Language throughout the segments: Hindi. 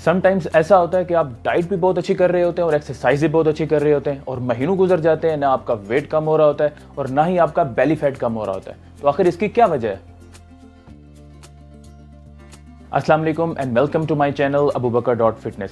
समटाइम्स ऐसा होता है कि आप डाइट भी बहुत अच्छी कर रहे होते हैं और एक्सरसाइज भी बहुत अच्छी कर रहे होते हैं और महीनों गुजर जाते हैं, ना आपका वेट कम हो रहा होता है और ना ही आपका बेली फैट कम हो रहा होता है। तो आखिर इसकी क्या वजह है? अस्सलाम वालेकुम and welcome to my channel abubakar.fitness।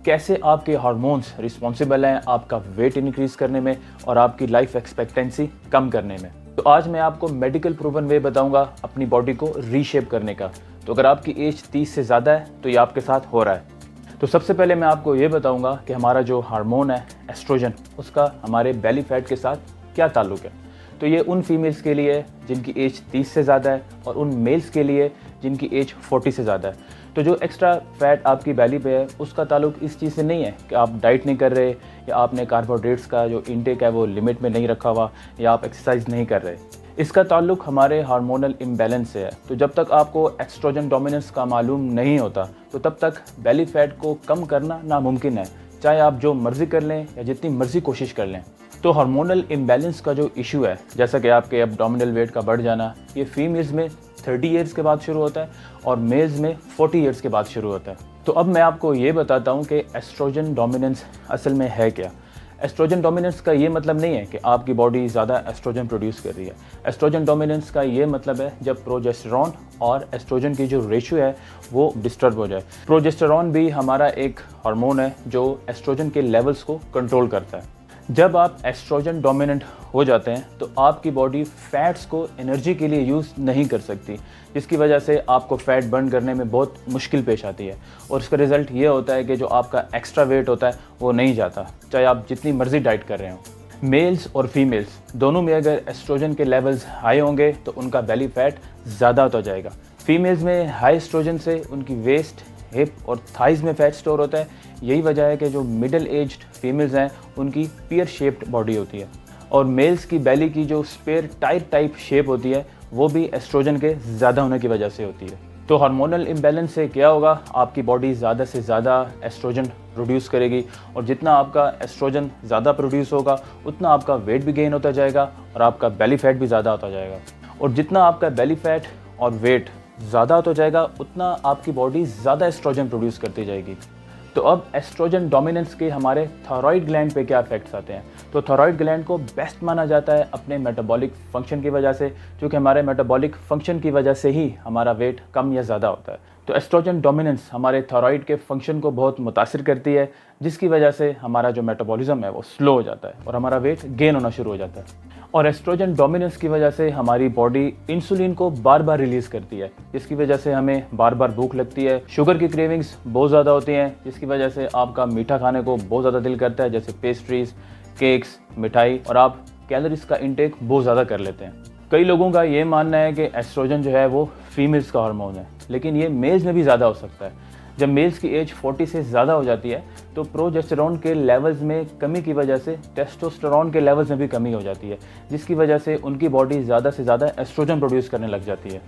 कैसे आपके हार्मोन्स रिस्पॉन्सिबल हैं आपका वेट इंक्रीज करने में और आपकी लाइफ एक्सपेक्टेंसी कम करने में। तो आज मैं आपको मेडिकल प्रूवन वे बताऊंगा अपनी बॉडी को रीशेप करने का। तो अगर आपकी एज 30 से ज़्यादा है तो ये आपके साथ हो रहा है। तो सबसे पहले मैं आपको ये बताऊंगा कि हमारा जो हार्मोन है एस्ट्रोजन, उसका हमारे बेली फैट के साथ क्या ताल्लुक है। तो ये उन फीमेल्स के लिए है जिनकी एज 30 से ज़्यादा है और उन मेल्स के लिए जिनकी एज 40 से ज़्यादा है। तो जो एक्स्ट्रा फैट आपकी बेली पे है उसका ताल्लुक इस चीज़ से नहीं है कि आप डाइट नहीं कर रहे या आपने कार्बोहाइड्रेट्स का जो इंटेक है वो लिमिट में नहीं रखा हुआ या आप एक्सरसाइज नहीं कर रहे। इसका ताल्लुक हमारे हार्मोनल इम्बैलेंस से है। तो जब तक आपको एस्ट्रोजन डोमिनेंस का मालूम नहीं होता तो तब तक बेली फैट को कम करना नामुमकिन है, चाहे आप जो मर्ज़ी कर लें या जितनी मर्ज़ी कोशिश कर लें। तो हार्मोनल इम्बैलेंस का जो इशू है, जैसा कि आपके एब्डोमिनल वेट का बढ़ जाना, ये फीमेल्स में 30 ईयर्स के बाद शुरू होता है और मेल्स में 40 ईयर्स के बाद शुरू होता है। तो अब मैं आपको ये बताता हूँ कि एस्ट्रोजन डोमिनेंस असल में है क्या। एस्ट्रोजन डोमिनेंस का ये मतलब नहीं है कि आपकी बॉडी ज़्यादा एस्ट्रोजन प्रोड्यूस कर रही है। एस्ट्रोजन डोमिनेंस का ये मतलब है जब प्रोजेस्टेरॉन और एस्ट्रोजन की जो रेशियो है वो डिस्टर्ब हो जाए। प्रोजेस्टेरॉन भी हमारा एक हार्मोन है जो एस्ट्रोजन के लेवल्स को कंट्रोल करता है। जब आप एस्ट्रोजन डोमिनेंट हो जाते हैं तो आपकी बॉडी फैट्स को एनर्जी के लिए यूज़ नहीं कर सकती, जिसकी वजह से आपको फैट बर्न करने में बहुत मुश्किल पेश आती है और इसका रिज़ल्ट ये होता है कि जो आपका एक्स्ट्रा वेट होता है वो नहीं जाता, चाहे आप जितनी मर्जी डाइट कर रहे हो। मेल्स और फीमेल्स दोनों में अगर एस्ट्रोजन के लेवल्स हाई होंगे तो उनका बेली फैट ज़्यादा होता जाएगा। फीमेल्स में हाई एस्ट्रोजन से उनकी वेस्ट, हिप और थाइज में फैट स्टोर होता है। यही वजह है कि जो मिडिल एज्ड फीमेल्स हैं उनकी पियर शेप्ड बॉडी होती है और मेल्स की बेली की जो स्पेयर टायर टाइप शेप होती है वो भी एस्ट्रोजन के ज़्यादा होने की वजह से होती है। तो हार्मोनल इम्बैलेंस से क्या होगा, आपकी बॉडी ज़्यादा से ज़्यादा एस्ट्रोजन प्रोड्यूस करेगी और जितना आपका एस्ट्रोजन ज़्यादा प्रोड्यूस होगा उतना आपका वेट भी गेन होता जाएगा और आपका बेली फैट भी ज़्यादा होता जाएगा। और जितना आपका बेली फैट और वेट ज़्यादा होता जाएगा उतना आपकी बॉडी ज़्यादा एस्ट्रोजन प्रोड्यूस करती जाएगी। तो अब एस्ट्रोजन डोमिनेंस के हमारे थायराइड ग्लैंड पे क्या इफेक्ट्स आते हैं। तो थायराइड ग्लैंड को बेस्ट माना जाता है अपने मेटाबॉलिक फंक्शन की वजह से, क्योंकि हमारे मेटाबॉलिक फंक्शन की वजह से ही हमारा वेट कम या ज़्यादा होता है। तो एस्ट्रोजन डोमिनेंस हमारे थायराइड के फंक्शन को बहुत मुतासिर करती है, जिसकी वजह से हमारा जो मेटाबॉलिज्म है वो स्लो हो जाता है और हमारा वेट गेन होना शुरू हो जाता है। और एस्ट्रोजन डोमिनेंस की वजह से हमारी बॉडी इंसुलिन को बार बार रिलीज़ करती है, जिसकी वजह से हमें बार बार भूख लगती है। शुगर की क्रेविंग्स बहुत ज़्यादा होती हैं, जिसकी वजह से आपका मीठा खाने को बहुत ज़्यादा दिल करता है, जैसे पेस्ट्रीज, केक्स, मिठाई, और आप कैलोरीज का इंटेक बहुत ज़्यादा कर लेते हैं। कई लोगों का ये मानना है कि एस्ट्रोजन जो है वो फीमेल्स का हार्मोन है, लेकिन ये मेल्स में भी ज़्यादा हो सकता है। जब मेल्स की एज 40 से ज़्यादा हो जाती है तो प्रोजेस्टेरॉन के लेवल्स में कमी की वजह से टेस्टोस्टेरॉन के लेवल्स में भी कमी हो जाती है, जिसकी वजह से उनकी बॉडी ज़्यादा से ज़्यादा एस्ट्रोजन प्रोड्यूस करने लग जाती है।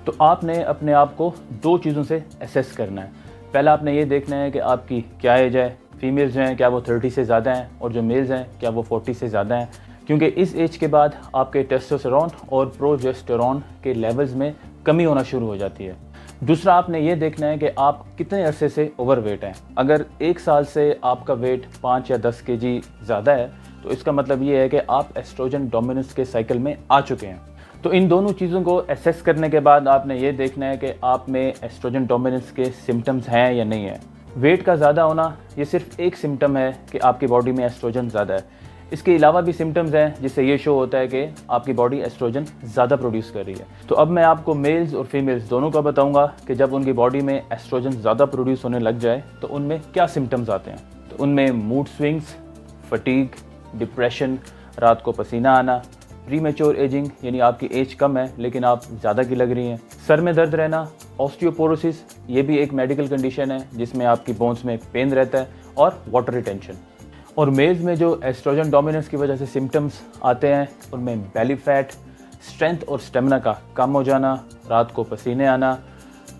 तो आपने अपने आप को दो चीज़ों से असेस करना है। पहला आपने ये देखना है कि आपकी क्या एज है। फीमेल्स जो हैं क्या वो 30 से ज़्यादा हैं और जो मेल्स हैं क्या वो 40 से ज़्यादा हैं, क्योंकि इस एज के बाद आपके टेस्टोस्टेरॉन और प्रोजेस्टेरॉन के लेवल्स में कमी होना शुरू हो जाती है। दूसरा आपने ये देखना है कि आप कितने अरसे से ओवरवेट हैं। अगर 1 साल से आपका वेट 5 या 10 केजी ज़्यादा है तो इसका मतलब ये है कि आप एस्ट्रोजन डोमिनेंस के साइकिल में आ चुके हैं। तो इन दोनों चीज़ों को असेस करने के बाद आपने ये देखना है कि आप में एस्ट्रोजन डोमिनेंस के सिम्टम्स हैं या नहीं है। वेट का ज़्यादा होना ये सिर्फ एक सिम्टम है कि आपकी बॉडी में एस्ट्रोजन ज़्यादा है। इसके अलावा भी सिम्टम्स हैं जिससे ये शो होता है कि आपकी बॉडी एस्ट्रोजन ज़्यादा प्रोड्यूस कर रही है। तो अब मैं आपको मेल्स और फीमेल्स दोनों का बताऊंगा कि जब उनकी बॉडी में एस्ट्रोजन ज़्यादा प्रोड्यूस होने लग जाए तो उनमें क्या सिम्टम्स आते हैं। तो उनमें मूड स्विंग्स, फटीग, डिप्रेशन, रात को पसीना आना, प्रीमेच्योर एजिंग यानी आपकी एज कम है लेकिन आप ज़्यादा की लग रही हैं, सर में दर्द रहना, ऑस्टियोपोरोसिस, ये भी एक मेडिकल कंडीशन है जिसमें आपकी बोन्स में पेन रहता है, और वाटर रिटेंशन। और मेल्स में जो एस्ट्रोजन डोमिनेंस की वजह से सिम्टम्स आते हैं उनमें बेली फैट, स्ट्रेंथ और स्टेमिना का कम हो जाना, रात को पसीने आना,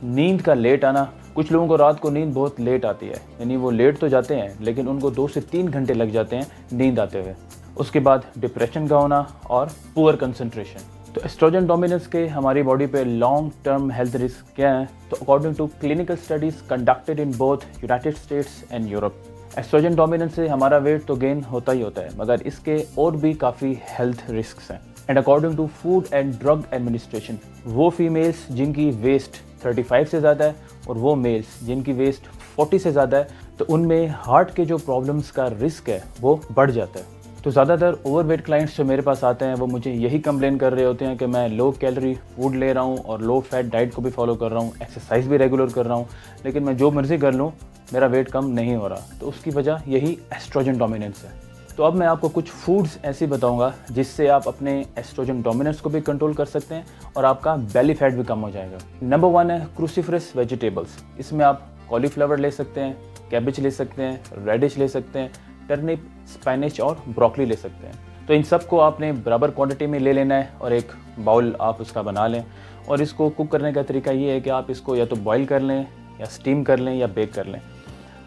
नींद का लेट आना। कुछ लोगों को रात को नींद बहुत लेट आती है, यानी वो लेट तो जाते हैं लेकिन उनको 2 से 3 घंटे लग जाते हैं नींद आते हुए। उसके बाद डिप्रेशन का होना और पुअर कंसंट्रेशन। तो एस्ट्रोजन डोमिनेंस के हमारी बॉडी पे लॉन्ग टर्म हेल्थ रिस्क क्या है? तो according to clinical studies conducted in both United States and Europe, estrogen dominance से हमारा वेट तो गेन होता ही होता है, मगर इसके और भी काफ़ी हेल्थ रिस्क हैं। And according to food and drug administration, वो फीमेल्स जिनकी वेस्ट 35 से ज़्यादा है और वो मेल्स जिनकी वेस्ट 40 से ज़्यादा है, तो उनमें हार्ट के जो प्रॉब्लम्स का रिस्क है वो बढ़ जाता है। तो ज़्यादातर ओवरवेट क्लाइंट्स जो मेरे पास आते हैं वो मुझे यही कंप्लेन कर रहे होते हैं कि मैं लो कैलोरी फूड ले रहा हूँ और लो फैट डाइट को भी फॉलो कर रहा हूँ, एक्सरसाइज भी रेगुलर कर रहा हूँ, लेकिन मैं जो मर्ज़ी कर लूँ मेरा वेट कम नहीं हो रहा। तो उसकी वजह यही एस्ट्रोजन डोमिनेंस है। तो अब मैं आपको कुछ फूड्स ऐसी बताऊंगा जिससे आप अपने एस्ट्रोजन डोमिनेंस को भी कंट्रोल कर सकते हैं और आपका बेली फैट भी कम हो जाएगा। नंबर 1 है क्रूसीफरस वेजिटेबल्स। इसमें आप कॉलीफ्लावर ले सकते हैं, कैबेज ले सकते हैं, रेडिश ले सकते हैं, टर्निप, स्पिनच और ब्रोकली ले सकते हैं। तो इन सब को आपने बराबर क्वांटिटी में ले लेना है और एक बाउल आप उसका बना लें। और इसको कुक करने का तरीका ये है कि आप इसको या तो बॉईल कर लें या स्टीम कर लें या बेक कर लें।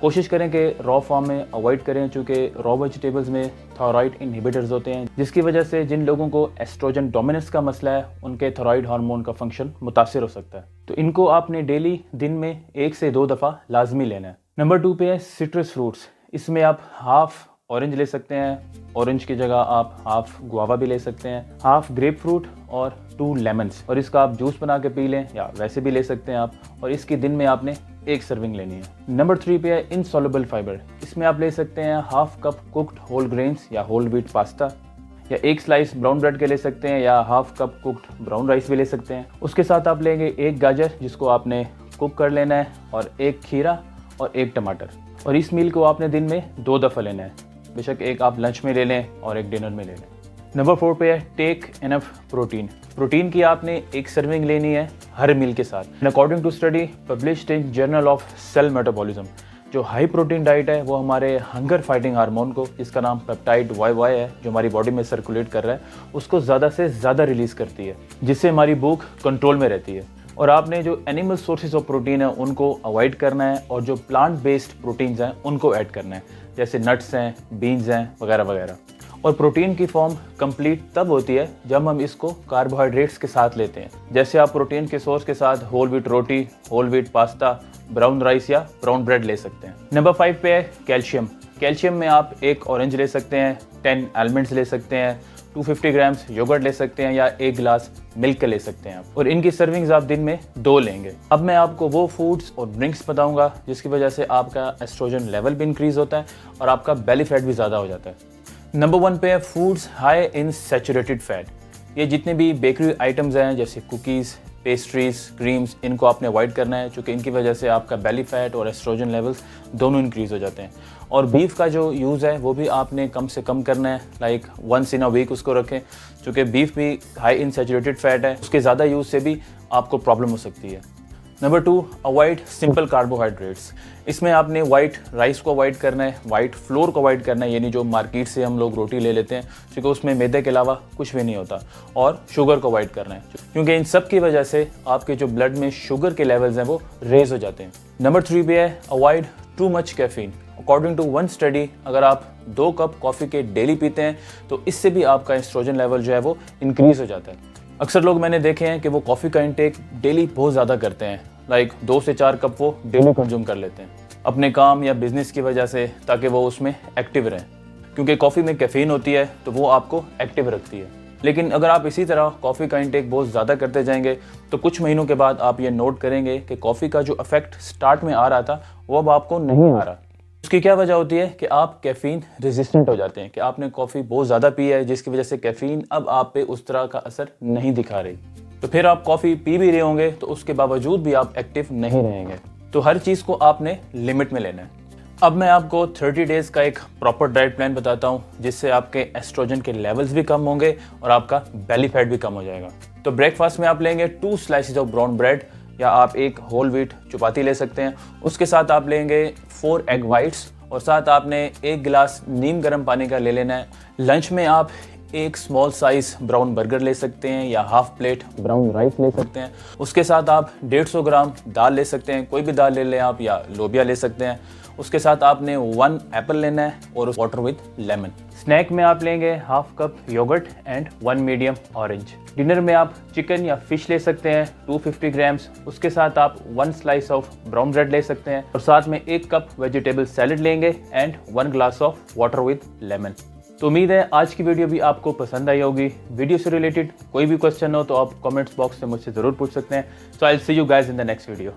कोशिश करें कि रॉ फॉर्म में अवॉइड करें, चूँकि रॉ वेजिटेबल्स में थायराइड इनहिबिटर्स होते हैं, जिसकी वजह से जिन लोगों को एस्ट्रोजन डोमिनेंस का मसला है उनके थायराइड हार्मोन का फंक्शन मुतासिर हो सकता है। तो इनको आपने डेली दिन में 1 से 2 दफ़ा लाजमी लेना है। नंबर 2 पे है सिट्रस फ्रूट्स। इसमें आप हाफ ऑरेंज ले सकते हैं, ऑरेंज की जगह आप हाफ गुआवा भी ले सकते हैं, हाफ ग्रेप फ्रूट और 2 लेमन्स, और इसका आप जूस बना के पी लें या वैसे भी ले सकते हैं आप। और इसकी दिन में आपने 1 सर्विंग लेनी है। नंबर 3 पे है इनसॉल्युबल फाइबर। इसमें आप ले सकते हैं half cup cooked whole grains या होल व्हीट पास्ता, या 1 स्लाइस ब्राउन ब्रेड के ले सकते हैं, या half cup cooked brown rice भी ले सकते हैं। उसके साथ आप लेंगे 1 गाजर जिसको आपने कुक कर लेना है, और 1 खीरा और 1 टमाटर। और इस मील को आपने दिन में 2 दफ़ा लेना है, बेशक एक आप लंच में ले लें और एक डिनर में ले लें। नंबर 4 पे है टेक इनफ प्रोटीन। प्रोटीन की आपने 1 सर्विंग लेनी है हर मील के साथ। According to study published in journal of cell metabolism, जो हाई प्रोटीन डाइट है वो हमारे हंगर फाइटिंग हार्मोन को, जिसका नाम पेप्टाइड YY है, जो हमारी बॉडी में सर्कुलेट कर रहा है, उसको ज़्यादा से ज़्यादा रिलीज़ करती है, जिससे हमारी भूख कंट्रोल में रहती है। और आपने जो एनिमल सोर्सेज ऑफ प्रोटीन है उनको अवॉइड करना है और जो प्लांट बेस्ड प्रोटीन्स हैं उनको ऐड करना है, जैसे नट्स हैं, बीन्स हैं, वगैरह वगैरह। और प्रोटीन की फॉर्म कंप्लीट तब होती है जब हम इसको कार्बोहाइड्रेट्स के साथ लेते हैं। जैसे आप प्रोटीन के सोर्स के साथ होल व्हीट रोटी, whole wheat pasta, brown rice या ब्राउन ब्रेड ले सकते हैं। नंबर 5 पे है कैल्शियम। कैल्शियम में आप 1 ऑरेंज ले सकते हैं, 10 आलमंड्स ले सकते हैं, 250 ग्राम्स योगर्ट ले सकते हैं, या 1 गिलास मिल्क ले सकते हैं आप। और इनकी सर्विंग्स आप दिन में 2 लेंगे। अब मैं आपको वो फूड्स और ड्रिंक्स बताऊंगा जिसकी वजह से आपका एस्ट्रोजन लेवल भी इंक्रीज होता है और आपका बेली फैट भी ज़्यादा हो जाता है। नंबर 1 पे है foods high in saturated fat. ये जितने भी बेकरी आइटम्स हैं जैसे कुकीज़, पेस्ट्रीज, क्रीम्स, इनको आपने अवॉइड करना है, क्योंकि इनकी वजह से आपका बेली फैट और एस्ट्रोजन लेवल्स दोनों इंक्रीज़ हो जाते हैं। और बीफ का जो यूज़ है वो भी आपने कम से कम करना है, लाइक 1 इन अ वीक उसको रखें, क्योंकि बीफ भी हाई इन सैचुरेटेड फैट है, उसके ज़्यादा यूज़ से भी आपको प्रॉब्लम हो सकती है। Number 2, avoid simple carbohydrates. इसमें आपने वाइट राइस को अवॉइड करना है, वाइट फ्लोर को अवॉइड करना है, यानी जो मार्केट से हम लोग रोटी ले लेते हैं, क्योंकि उसमें मैदे के अलावा कुछ भी नहीं होता। और शुगर को अवॉइड करना है, क्योंकि इन सब की वजह से आपके जो ब्लड में शुगर के लेवल्स हैं वो रेज हो जाते हैं। नंबर 3 पे है avoid too much caffeine. According to 1 study, अगर आप 2 कप कॉफ़ी के डेली पीते हैं तो इससे भी आपका एस्ट्रोजन लेवल जो है वो इंक्रीज़ हो जाता है। अक्सर लोग मैंने देखे हैं कि वो कॉफ़ी का इंटेक डेली बहुत ज़्यादा करते हैं, लाइक 2 से 4 कप वो डेली कंज्यूम कर लेते हैं अपने काम या बिजनेस की वजह से, ताकि वो उसमें एक्टिव रहें, क्योंकि कॉफ़ी में कैफीन होती है तो वो आपको एक्टिव रखती है। लेकिन अगर आप इसी तरह कॉफ़ी का इंटेक बहुत ज़्यादा करते जाएंगे तो कुछ महीनों के बाद आप ये नोट करेंगे कि कॉफ़ी का जो इफेक्ट स्टार्ट में आ रहा था वो अब आपको नहीं आ रहा। उसकी क्या वजह होती है कि आप कैफ़ीन रेजिस्टेंट हो जाते हैं, कि आपने कॉफ़ी बहुत ज़्यादा पी है, जिसकी वजह से कैफ़ीन अब आप पे उस तरह का असर नहीं दिखा रही। तो फिर आप कॉफ़ी पी भी रहे होंगे तो उसके बावजूद भी आप एक्टिव नहीं रहेंगे। तो हर चीज़ को आपने लिमिट में लेना है। अब मैं आपको 30 डेज़ का एक प्रॉपर डाइट प्लान बताता हूँ, जिससे आपके एस्ट्रोजन के लेवल्स भी कम होंगे और आपका बेली फैट भी कम हो जाएगा। तो ब्रेकफास्ट में आप लेंगे 2 स्लाइसेस ऑफ ब्राउन ब्रेड, या आप 1 होल व्हीट चपाती ले सकते हैं। उसके साथ आप लेंगे 4 एग वाइट्स, और साथ आपने 1 गिलास नीम गर्म पानी का ले लेना है। लंच में आप एक स्मॉल साइज ब्राउन बर्गर ले सकते हैं या हाफ प्लेट ब्राउन राइस ले सकते हैं। उसके साथ आप 150 ग्राम दाल ले सकते हैं, कोई भी दाल ले लें आप, या लोबिया ले सकते हैं। उसके साथ आपने 1 एप्पल लेना है और वाटर विद लेमन। स्नैक में आप लेंगे half cup yoghurt and 1 medium orange. Dinner में आप चिकन या फिश ले सकते हैं 250 ग्राम्स। उसके साथ आप 1 स्लाइस ऑफ ब्राउन ब्रेड ले सकते हैं और साथ में 1 कप वेजिटेबल सैलेड लेंगे and 1 glass of water with lemon. तो उम्मीद है आज की वीडियो भी आपको पसंद आई होगी। वीडियो से रिलेटेड कोई भी क्वेश्चन हो तो आप कमेंट्स बॉक्स में मुझसे ज़रूर पूछ सकते हैं। So I will see you guys in the next video.